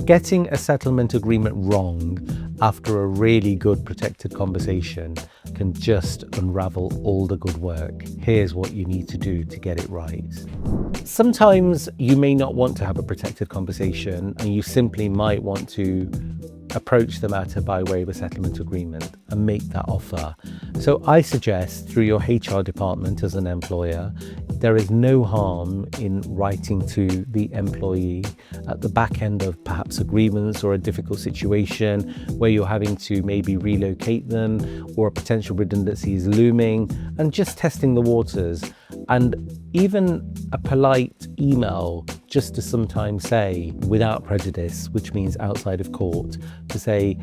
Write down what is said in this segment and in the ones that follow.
Getting a settlement agreement wrong after a really good protected conversation can just unravel all the good work. Here's what you need to do to get it right. Sometimes you may not want to have a protected conversation and you simply might want to approach the matter by way of a settlement agreement and make that offer. So I suggest through your HR department as an employer, there is no harm in writing to the employee at the back end of perhaps agreements or a difficult situation where you're having to maybe relocate them or a potential redundancy is looming, and just testing the waters. And even a polite email just to sometimes say, without prejudice, which means outside of court, to say,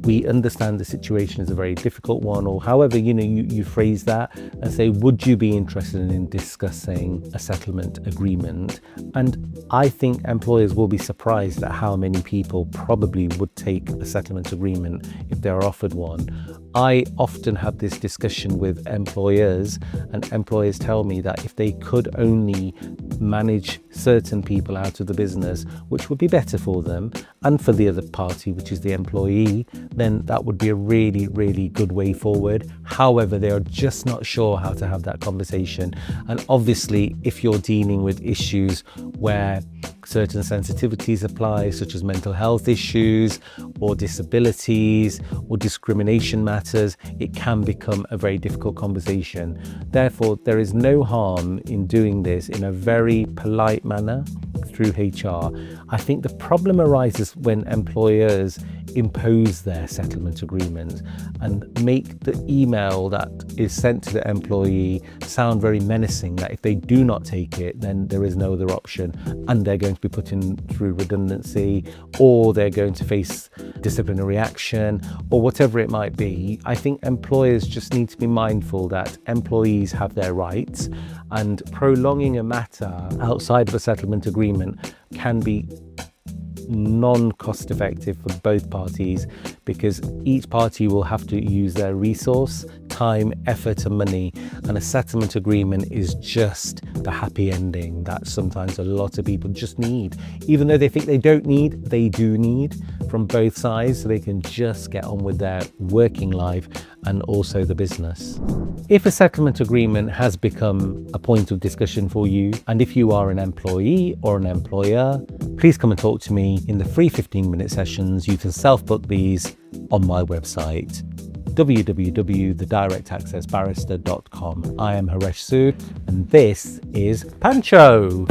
we understand the situation is a very difficult one, or however you phrase that, and say, would you be interested in discussing a settlement agreement? And I think employers will be surprised at how many people probably would take a settlement agreement if they're offered one. I often have this discussion with employers, and employers tell me that if they could only manage certain people out of the business, which would be better for them and for the other party, which is the employee, then that would be a really, really good way forward. However, they are just not sure how to have that conversation. And obviously, if you're dealing with issues where certain sensitivities apply, such as mental health issues or disabilities or discrimination matters, it can become a very difficult conversation. Therefore, there is no harm in doing this in a very polite manner through HR. I think the problem arises when employers impose their settlement agreement and make the email that is sent to the employee sound very menacing, that if they do not take it, then there is no other option and they're going to be put in through redundancy, or they're going to face disciplinary action, or whatever it might be. I think employers just need to be mindful that employees have their rights, and prolonging a matter outside of a settlement agreement can be non-cost effective for both parties, because each party will have to use their resource, time, effort and money, and a settlement agreement is just the happy ending that sometimes a lot of people just need, even though they think they don't need, they do need from both sides, so they can just get on with their working life and also the business. If a settlement agreement has become a point of discussion for you, and if you are an employee or an employer, please come and talk to me in the free 15-minute sessions. You can self-book these on my website, www.thedirectaccessbarrister.com. I am Haresh Sood, and this is Pancho.